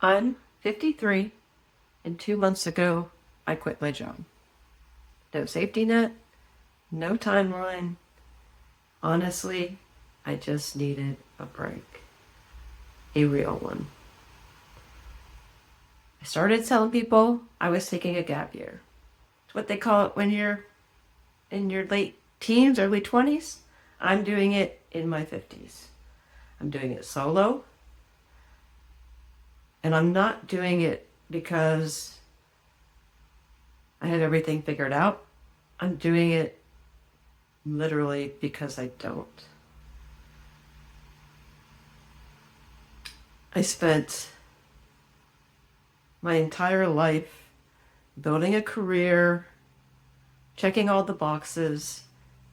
I'm 53, and 2 months ago, I quit my job. No safety net, no timeline. Honestly, I just needed a break. A real one. I started telling people I was taking a gap year. It's what they call it when you're in your late teens, early 20s. I'm doing it in my 50s. I'm doing it solo. And I'm not doing it because I have everything figured out. I'm doing it literally because I don't. I spent my entire life building a career, checking all the boxes,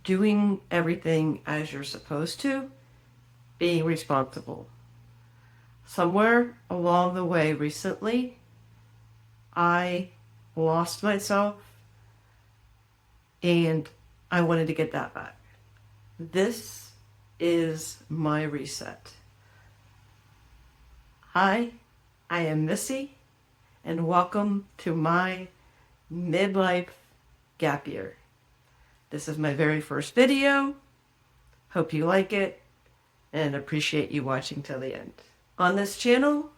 doing everything as you're supposed to, being responsible. Somewhere along the way recently, I lost myself and I wanted to get that back. This is my reset. Hi, I am Missy, and welcome to my midlife gap year. This is my very first video. Hope you like it and appreciate you watching till the end. On this channel,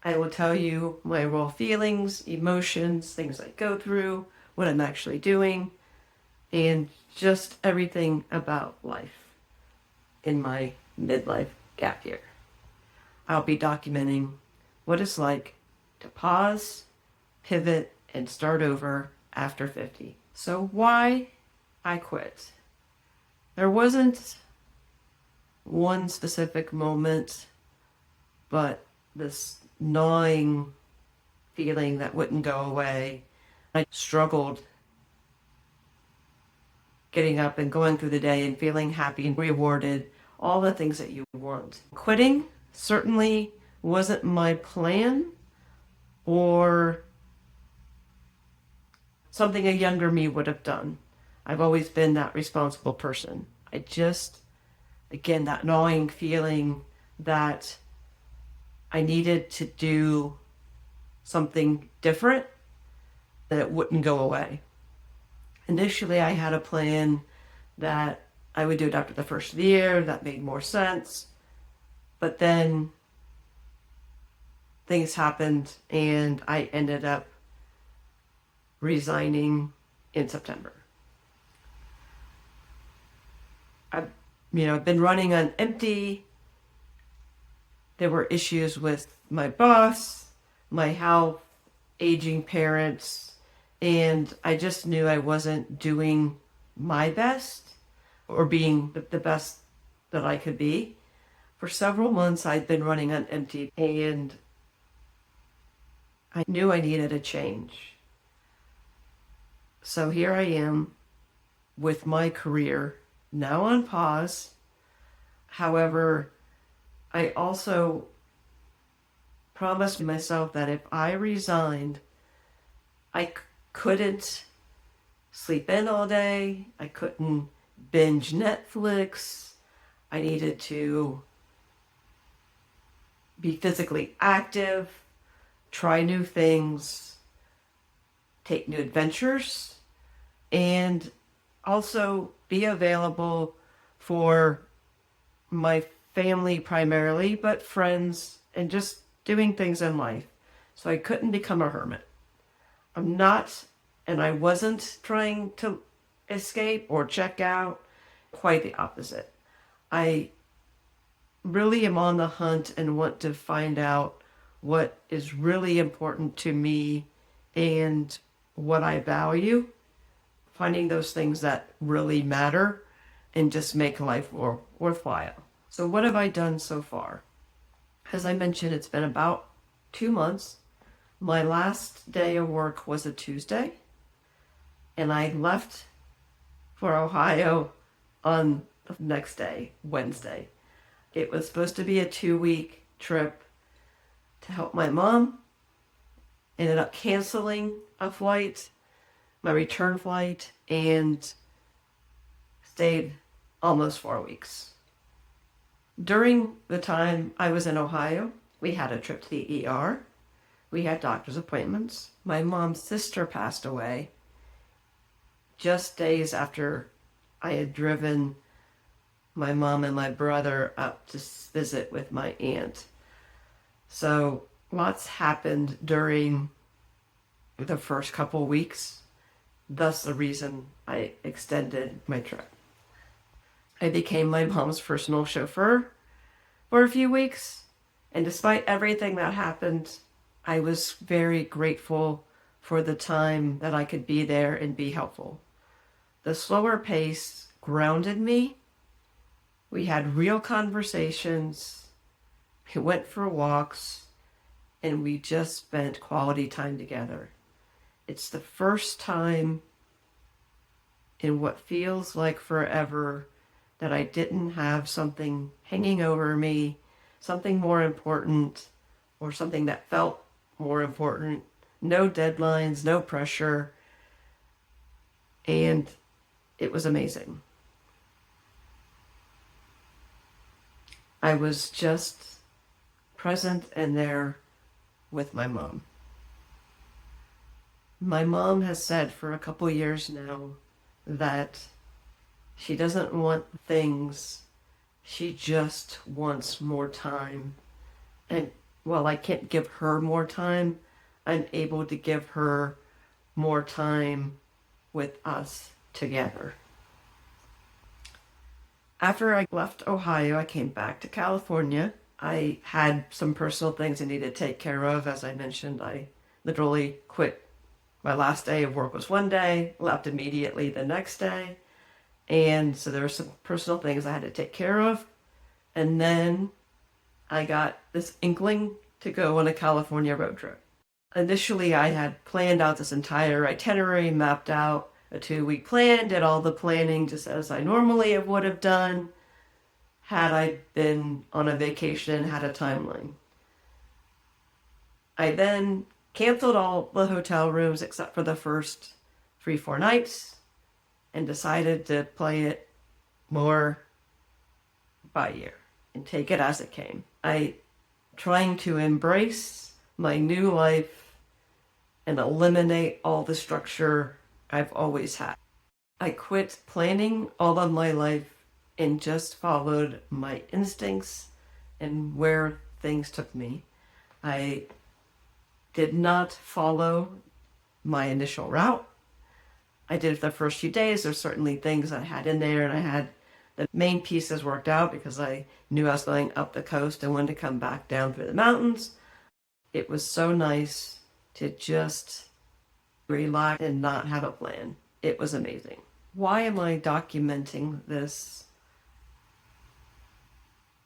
I will tell you my raw feelings, emotions, things I go through, what I'm actually doing, and just everything about life in my midlife gap year. I'll be documenting what it's like to pause, pivot, and start over after 50. So why I quit? There wasn't one specific moment, but this gnawing feeling that wouldn't go away. I struggled getting up and going through the day and feeling happy and rewarded, all the things that you want. Quitting certainly wasn't my plan or something a younger me would have done. I've always been that responsible person. I just, again, that gnawing feeling that I needed to do something different, that it wouldn't go away. Initially, I had a plan that I would do it after the first year. That made more sense. But then things happened and I ended up resigning in September. I've been running on empty. There were issues with my boss, my health, aging parents, and I just knew I wasn't doing my best or being the best that I could be. For several months, I'd been running on empty, and I knew I needed a change. So here I am with my career now on pause. However, I also promised myself that if I resigned, I couldn't sleep in all day. I couldn't binge Netflix. I needed to be physically active, try new things, take new adventures, and also be available for my family primarily, but friends and just doing things in life. So I couldn't become a hermit. I'm not, and I wasn't trying to escape or check out. Quite the opposite. I really am on the hunt and want to find out what is really important to me and what I value. Finding those things that really matter and just make life more worthwhile. So what have I done so far? As I mentioned, it's been about 2 months. My last day of work was a Tuesday, and I left for Ohio on the next day, Wednesday. It was supposed to be a 2-week trip to help my mom. Ended up canceling a flight, my return flight, and stayed almost 4 weeks. During the time I was in Ohio, we had a trip to the ER. We had doctor's appointments. My mom's sister passed away just days after I had driven my mom and my brother up to visit with my aunt. So lots happened during the first couple weeks, thus the reason I extended my trip. I became my mom's personal chauffeur for a few weeks, and despite everything that happened, I was very grateful for the time that I could be there and be helpful. The slower pace grounded me. We had real conversations, we went for walks, and we just spent quality time together. It's the first time in what feels like forever that I didn't have something hanging over me, something more important, or something that felt more important. No deadlines, no pressure, and it was amazing. I was just present and there with my mom. My mom has said for a couple years now that she doesn't want things, she just wants more time. And while I can't give her more time, I'm able to give her more time with us together. After I left Ohio, I came back to California. I had some personal things I needed to take care of. As I mentioned, I literally quit. My last day of work was one day, left immediately the next day. And so there were some personal things I had to take care of. And then I got this inkling to go on a California road trip. Initially, I had planned out this entire itinerary, mapped out a 2-week plan, did all the planning just as I normally would have done had I been on a vacation and had a timeline. I then canceled all the hotel rooms except for the first 3-4 nights and decided to play it more by ear and take it as it came. I trying to embrace my new life and eliminate all the structure I've always had. I quit planning all of my life and just followed my instincts and where things took me. I did not follow my initial route. I did it the first few days. There's certainly things I had in there, and I had the main pieces worked out because I knew I was going up the coast and wanted to come back down through the mountains. It was so nice to just relax and not have a plan. It was amazing. Why am I documenting this?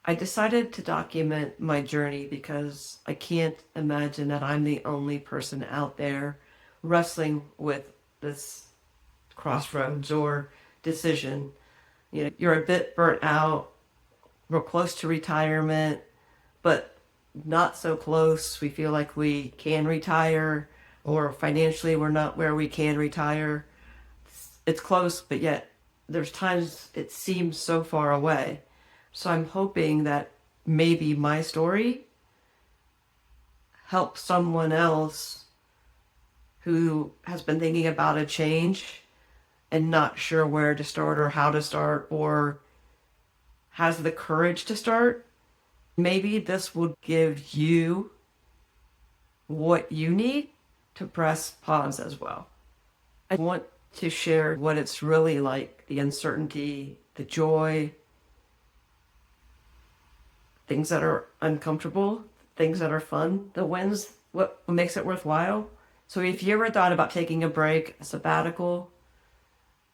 I decided to document my journey because I can't imagine that I'm the only person out there wrestling with this crossroads or decision. You know, you're a bit burnt out, we're close to retirement, but not so close. We feel like we can retire, or financially we're not where we can retire. It's close, but yet there's times it seems so far away. So I'm hoping that maybe my story helps someone else who has been thinking about a change and not sure where to start or how to start or has the courage to start. Maybe this will give you what you need to press pause as well. I want to share what it's really like, the uncertainty, the joy, things that are uncomfortable, things that are fun, the wins, what makes it worthwhile. So if you ever thought about taking a break, a sabbatical,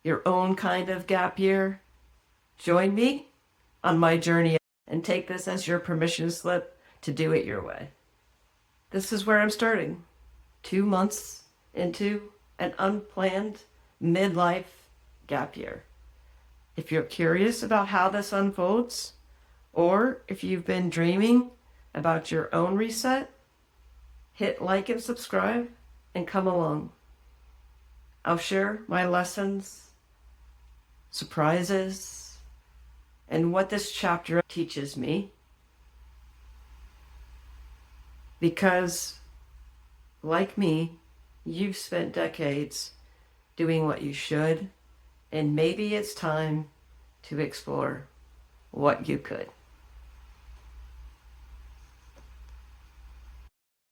your own kind of gap year, join me on my journey and take this as your permission slip to do it your way. This is where I'm starting. 2 months into an unplanned midlife gap year. If you're curious about how this unfolds, or if you've been dreaming about your own reset, hit like and subscribe and come along. I'll share my lessons, surprises, and what this chapter teaches me. Because like me, you've spent decades doing what you should, and maybe it's time to explore what you could.